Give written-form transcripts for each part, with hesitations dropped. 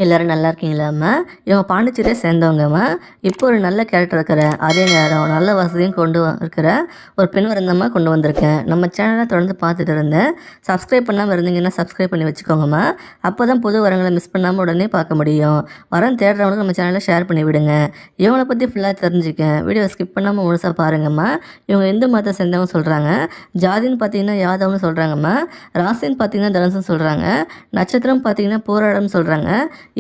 எல்லோரும் நல்லா இருக்கீங்களாம்மா? இவங்க பாண்டிச்சேரியை சேர்ந்தவங்கம்மா. இப்போ ஒரு நல்ல கேரக்டர் இருக்கிற, அதே நேரம் நல்ல வசதியும் கொண்டு இருக்கிற ஒரு பெண் விருந்தம்மா கொண்டு வந்திருக்கேன். நம்ம சேனலை தொடர்ந்து பார்த்துட்டு இருந்தேன். சப்ஸ்கிரைப் பண்ணாமல் இருந்தீங்கன்னா சப்ஸ்கிரைப் பண்ணி வச்சுக்கோங்கம்மா. அப்போ தான் புது வரங்களை மிஸ் பண்ணாமல் உடனே பார்க்க முடியும். வரம் தேடுறவங்களுக்கு நம்ம சேனலை ஷேர் பண்ணி விடுங்க. இவங்களை பற்றி ஃபுல்லாக தெரிஞ்சுக்க வீடியோ ஸ்கிப் பண்ணாமல் முழுசாக பாருங்கம்மா. இவங்க இந்து மதத்தை சேர்ந்தவங்க சொல்கிறாங்க. ஜாதின்னு பார்த்தீங்கன்னா யாதவ்னு சொல்கிறாங்கம்மா. ராசின்னு பார்த்தீங்கன்னா தனுசுன்னு சொல்கிறாங்க. நட்சத்திரம் பார்த்தீங்கன்னா போராடம்னு சொல்கிறாங்க.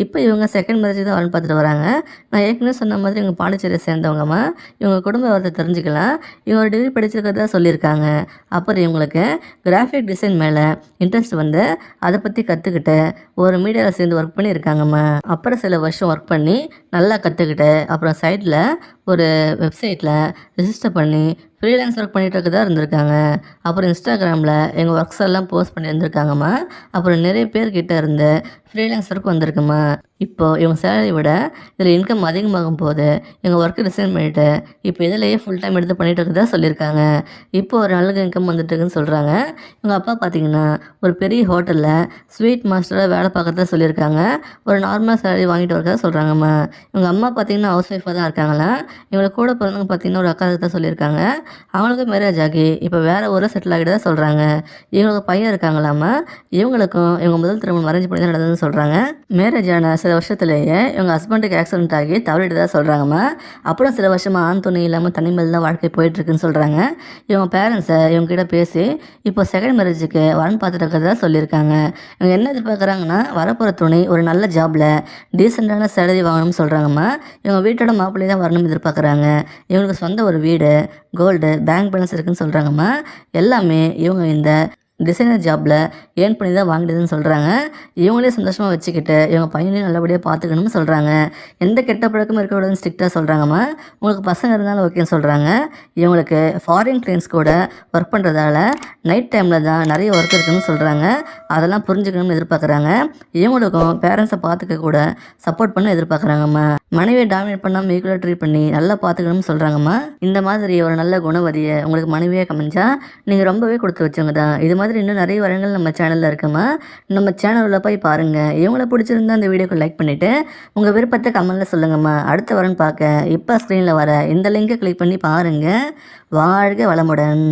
இப்போ இவங்க செகண்ட் மேரேஜ் தான் வரன்னு பார்த்துட்டு வராங்க. நான் ஏற்கனவே சொன்ன மாதிரி இவங்க பாண்டிச்சேரியை சேர்ந்தவங்கம்மா. இவங்க குடும்ப விவரத்தை தெரிஞ்சுக்கலாம். இவங்க டிகிரி படிச்சிருக்கிறதா சொல்லியிருக்காங்க. அப்புறம் இவங்களுக்கு கிராஃபிக் டிசைன் மேலே இன்ட்ரெஸ்ட் வந்து அதை பற்றி கற்றுக்கிட்டு ஒரு மீடியாவில் சேர்ந்து ஒர்க் பண்ணியிருக்காங்கம்மா. அப்புறம் சில வருஷம் ஒர்க் பண்ணி நல்லா கற்றுக்கிட்டு அப்புறம் சைட்டில் ஒரு வெப்சைட்டில் ரிஜிஸ்டர் பண்ணி ஃப்ரீலான்ஸ் ஒர்க் பண்ணிகிட்டு இருக்கதா இருந்திருக்காங்க. அப்புறம் இன்ஸ்டாகிராமில் எங்கள் ஒர்க்ஸ் எல்லாம் போஸ்ட் பண்ணியிருந்திருக்காங்கம்மா. அப்புறம் நிறைய பேர்கிட்ட இருந்து ஃப்ரீலான்ஸ் ஒர்க் வந்திருக்குமா. இப்போது இவங்க சேலரி விட இதில் இன்கம் அதிகமாகும் போது இவங்க ஒர்க்கு ரிசைன் பண்ணிவிட்டு இப்போ இதிலேயே ஃபுல் டைம் எடுத்து பண்ணிகிட்டு இருக்கதா சொல்லியிருக்காங்க. இப்போ ஒரு நல்ல இன்கம் வந்துட்டுருக்குன்னு சொல்கிறாங்க. இவங்க அப்பா பார்த்திங்கன்னா ஒரு பெரிய ஹோட்டலில் ஸ்வீட் மாஸ்டராக வேலை பார்க்கறதா சொல்லியிருக்காங்க. ஒரு நார்மல் சேலரி வாங்கிட்டு வரதா சொல்கிறாங்கம்மா. இவங்க அம்மா பார்த்திங்கன்னா ஹவுஸ் ஒய்ஃபாக தான் இருக்காங்களாம். இவங்களை கூட பிறந்தவங்க பார்த்திங்கன்னா ஒரு அக்கா தான் சொல்லியிருக்காங்க. அவங்களுக்கு மேரேஜ் ஆகி இப்போ வேறு ஊரில் செட்டில் ஆகிட்டு தான் சொல்கிறாங்க. இவங்களுக்கு பையன் இருக்காங்களாம்மா. இவங்களுக்கும் இவங்க முதல் திருமணம் அரேஞ்ச் பண்ணி தான் நடந்ததுன்னு சொல்கிறாங்க. மேரேஜ் ஆன சில வருஷத்துலேயே இவங்க ஹஸ்பண்டுக்கு ஆக்சிடென்ட் ஆகி தவறிட்டு தான் சொல்கிறாங்கம்மா. அப்புறம் சில வருஷமாக ஆண் துணை இல்லாமல் தனிமையில் தான் வாழ்க்கை போயிட்டுருக்குன்னு சொல்கிறாங்க. இவங்க பேரண்ட்ஸை இவங்ககிட்ட பேசி இப்போ செகண்ட் மேரேஜுக்கு வரன் பார்த்துட்டு இருக்கிறதா சொல்லியிருக்காங்க. இவங்க என்ன எதிர்பார்க்குறாங்கன்னா வரப்போகிற துணை ஒரு நல்ல ஜாபில் டீசெண்டான சேலரி வாங்கணும்னு சொல்கிறாங்கம்மா. இவங்க வீட்டோட மாப்பிள்ளை தான் வரணும்னு எதிர்பார்க்குறாங்க. இவங்களுக்கு சொந்த ஒரு வீடு, கோல்டு, பேங்க் பேலன்ஸ் இருக்குதுன்னு சொல்கிறாங்கம்மா. எல்லாமே இவங்க இந்த டிசைனர் ஜாபில் ஏர்ன் பண்ணி தான் வாங்கிடுதுன்னு சொல்கிறாங்க. இவங்களே சந்தோஷமாக வச்சுக்கிட்டு இவங்க பையனையும் நல்லபடியாக பார்த்துக்கணும்னு சொல்கிறாங்க. எந்த கெட்ட பழக்கமும் இருக்கக்கூடாதுன்னு ஸ்ட்ரிக்டாக சொல்கிறாங்கம்மா. உங்களுக்கு பசங்க இருந்தாலும் ஓகேன்னு சொல்கிறாங்க. இவங்களுக்கு ஃபாரின் கிளைண்ட்ஸ் கூட ஒர்க் பண்ணுறதால நைட் டைமில் தான் நிறைய ஒர்க் இருக்குதுன்னு சொல்கிறாங்க. அதெல்லாம் புரிஞ்சுக்கணும்னு எதிர்பார்க்குறாங்க. இவங்களுக்கும் பேரண்ட்ஸை பார்த்துக்க கூட சப்போர்ட் பண்ண எதிர்பார்க்குறாங்கம்மா. மனைவியை டாமினேட் பண்ணாமல் ஈக்குவலாக ட்ரீட் பண்ணி நல்லா பார்த்துக்கணும்னு சொல்கிறாங்கம்மா. இந்த மாதிரி ஒரு நல்ல குணவதியை உங்களுக்கு மனைவியாக கமிஞ்சா நீங்கள் ரொம்பவே கொடுத்து வச்சவங்க தான். இது மாதிரி இன்னும் நிறைய வரங்கள் நம்ம சேனலில் இருக்குமா. நம்ம சேனலில் போய் பாருங்கள். இவங்களை பிடிச்சிருந்தா அந்த வீடியோக்கு லைக் பண்ணிவிட்டு உங்கள் விருப்பத்தை கமெண்ட்டில் சொல்லுங்கம்மா. அடுத்த வரன்னு பார்க்க இப்போ ஸ்க்ரீனில் வர இந்த லிங்கை கிளிக் பண்ணி பாருங்கள். வாழ்க வளமுடன்.